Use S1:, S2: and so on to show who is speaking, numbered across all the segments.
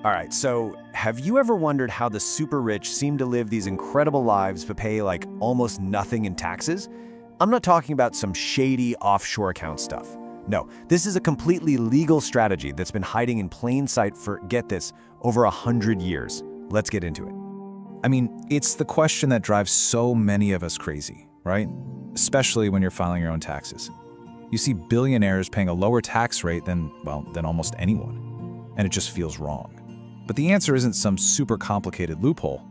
S1: All right, so have you ever wondered how the super rich seem to live these incredible lives but pay like almost nothing in taxes? I'm not talking about some shady offshore account stuff. No, this is a completely legal strategy that's been hiding in plain sight for, get this, over 100 years. Let's get into it.
S2: I mean, it's the question that drives so many of us crazy, right? Especially when you're filing your own taxes. You see billionaires paying a lower tax rate than almost anyone, and it just feels wrong. But the answer isn't some super complicated loophole.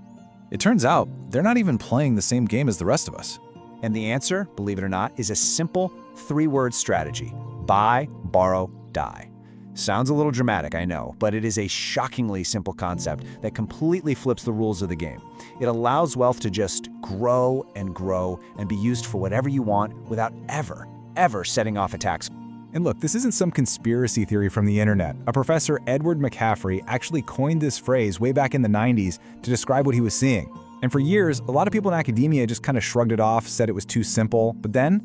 S2: It turns out they're not even playing the same game as the rest of us.
S1: And the answer, believe it or not, is a simple 3-word strategy: buy, borrow, die. Sounds a little dramatic, I know, but it is a shockingly simple concept that completely flips the rules of the game. It allows wealth to just grow and be used for whatever you want without ever setting off a tax.
S2: And look, this isn't some conspiracy theory from the internet. A professor, Edward McCaffrey, actually coined this phrase way back in the 90s to describe what he was seeing. And for years, a lot of people in academia just kind of shrugged it off, said it was too simple. But then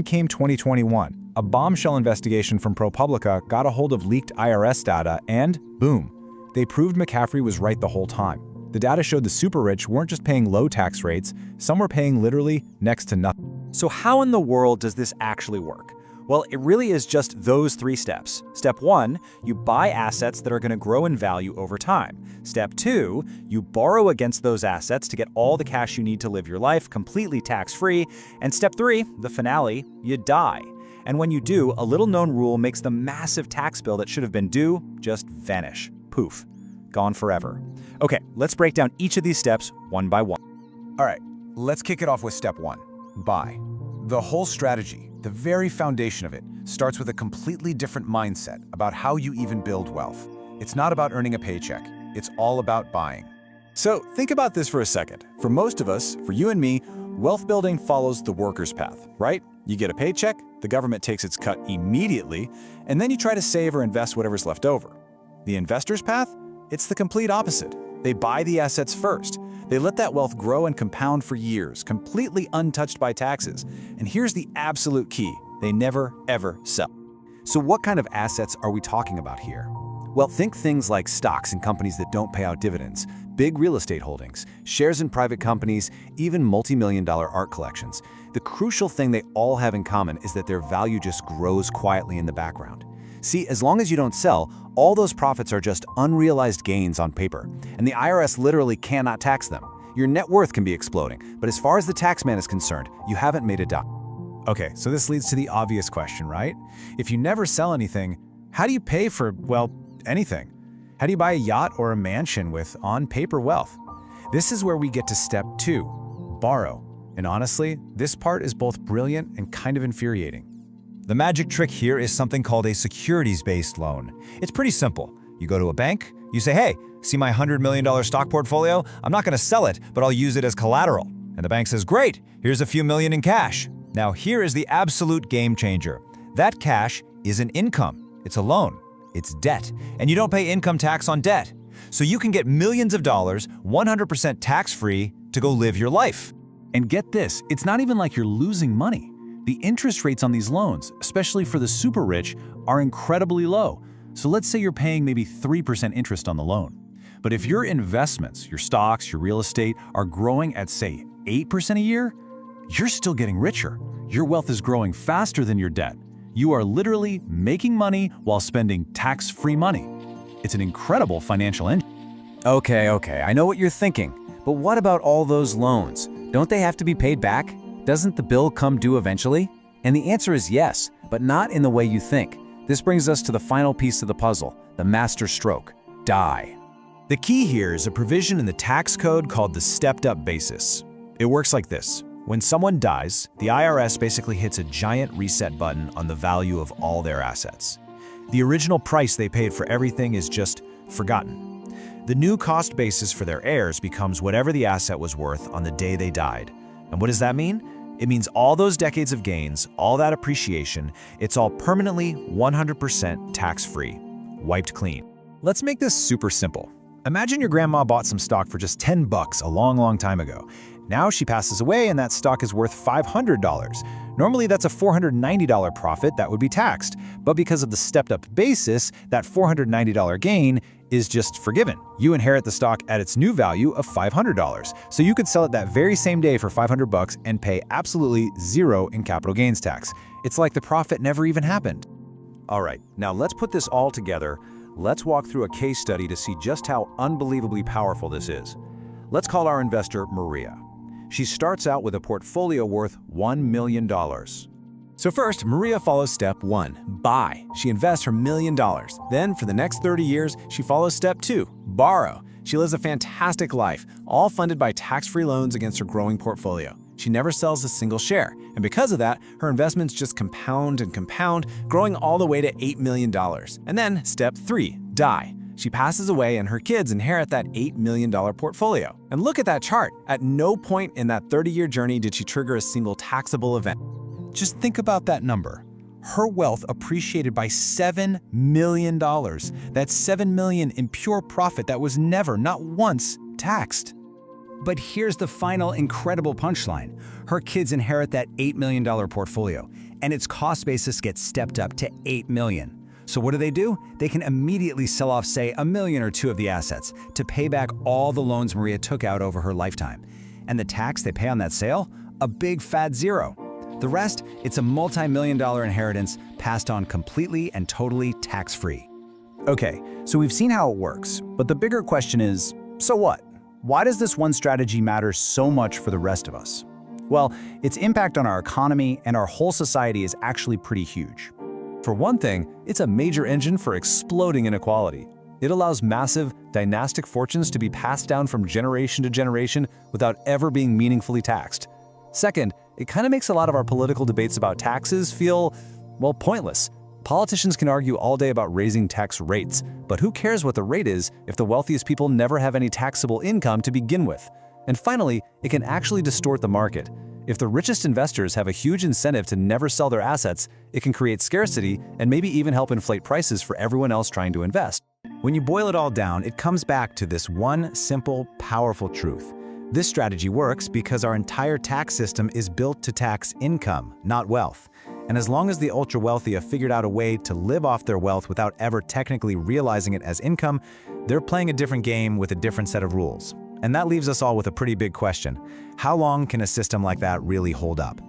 S2: came 2021. A bombshell investigation from ProPublica got a hold of leaked IRS data, and boom, they proved McCaffrey was right the whole time. The data showed the super rich weren't just paying low tax rates, some were paying literally next to nothing.
S1: So how in the world does this actually work? Well, it really is just those 3 steps. Step 1, you buy assets that are going to grow in value over time. Step 2, you borrow against those assets to get all the cash you need to live your life completely tax-free. And step 3, the finale, you die. And when you do, a little-known rule makes the massive tax bill that should have been due just vanish. Poof. Gone forever. Okay, let's break down each of these steps one by one.
S2: All right, let's kick it off with step 1, buy. The whole strategy, the very foundation of it, starts with a completely different mindset about how you even build wealth. It's not about earning a paycheck. It's all about buying. So think about this for a second. For most of us, for you and me, wealth building follows the worker's path, right? You get a paycheck, the government takes its cut immediately, and then you try to save or invest whatever's left over. The investor's path? It's the complete opposite. They buy the assets first. They let that wealth grow and compound for years, completely untouched by taxes. And here's the absolute key: they never, ever sell.
S1: So what kind of assets are we talking about here? Well, think things like stocks in companies that don't pay out dividends, big real estate holdings, shares in private companies, even multi-million-dollar art collections. The crucial thing they all have in common is that their value just grows quietly in the background. See, as long as you don't sell, all those profits are just unrealized gains on paper, and the IRS literally cannot tax them. Your net worth can be exploding, but as far as the tax man is concerned, you haven't made a dime.
S2: Okay, so this leads to the obvious question, right? If you never sell anything, how do you pay for, well, anything? How do you buy a yacht or a mansion with on-paper wealth? This is where we get to step 2, borrow. And honestly, this part is both brilliant and kind of infuriating.
S3: The magic trick here is something called a securities-based loan. It's pretty simple. You go to a bank, you say, hey, see my $100 million stock portfolio? I'm not going to sell it, but I'll use it as collateral. And the bank says, great, here's a few million in cash. Now here is the absolute game changer. That cash isn't income, it's a loan, it's debt, and you don't pay income tax on debt. So you can get millions of dollars, 100% tax-free, to go live your life.
S4: And get this, it's not even like you're losing money. The interest rates on these loans, especially for the super rich, are incredibly low. So let's say you're paying maybe 3% interest on the loan. But if your investments, your stocks, your real estate, are growing at, say, 8% a year, you're still getting richer. Your wealth is growing faster than your debt. You are literally making money while spending tax-free money. It's an incredible financial engine.
S1: Okay, I know what you're thinking. But what about all those loans? Don't they have to be paid back? Doesn't the bill come due eventually? And the answer is yes, but not in the way you think. This brings us to the final piece of the puzzle, the master stroke: die.
S3: The key here is a provision in the tax code called the stepped-up basis. It works like this. When someone dies, the IRS basically hits a giant reset button on the value of all their assets. The original price they paid for everything is just forgotten. The new cost basis for their heirs becomes whatever the asset was worth on the day they died. And what does that mean? It means all those decades of gains, all that appreciation, it's all permanently 100% tax-free, wiped clean. Let's make this super simple. Imagine your grandma bought some stock for just $10 a long time ago. Now she passes away and that stock is worth $500. Normally that's a $490 profit that would be taxed, but because of the stepped-up basis, that $490 gain is just forgiven. You inherit the stock at its new value of $500, so you could sell it that very same day for $500 and pay absolutely zero in capital gains tax. It's like the profit never even happened.
S1: All right, now let's put this all together. Let's walk through a case study to see just how unbelievably powerful this is. Let's call our investor Maria. She starts out with a portfolio worth $1 million.
S3: So first, Maria follows step 1, buy. She invests her $1 million. Then, for the next 30 years, she follows step 2, borrow. She lives a fantastic life, all funded by tax-free loans against her growing portfolio. She never sells a single share, and because of that, her investments just compound and compound, growing all the way to $8 million. And then, step 3, die. She passes away and her kids inherit that $8 million portfolio. And look at that chart. At no point in that 30-year journey did she trigger a single taxable event. Just think about that number. Her wealth appreciated by $7 million. That's $7 million in pure profit that was never, not once, taxed.
S5: But here's the final incredible punchline. Her kids inherit that $8 million portfolio, and its cost basis gets stepped up to $8 million. So what do? They can immediately sell off, say, $1 million or $2 million of the assets to pay back all the loans Maria took out over her lifetime. And the tax they pay on that sale? A big fat zero. The rest, it's a multi-million-dollar inheritance passed on completely and totally tax-free.
S3: Okay, so we've seen how it works, but the bigger question is, so what? Why does this one strategy matter so much for the rest of us? Well, its impact on our economy and our whole society is actually pretty huge.
S4: For one thing, it's a major engine for exploding inequality. It allows massive, dynastic fortunes to be passed down from generation to generation without ever being meaningfully taxed. Second, it kind of makes a lot of our political debates about taxes feel, well, pointless. Politicians can argue all day about raising tax rates, but who cares what the rate is if the wealthiest people never have any taxable income to begin with? And finally, it can actually distort the market. If the richest investors have a huge incentive to never sell their assets, it can create scarcity and maybe even help inflate prices for everyone else trying to invest.
S3: When you boil it all down, it comes back to this one simple, powerful truth. This strategy works because our entire tax system is built to tax income, not wealth. And as long as the ultra-wealthy have figured out a way to live off their wealth without ever technically realizing it as income, they're playing a different game with a different set of rules. And that leaves us all with a pretty big question. How long can a system like that really hold up?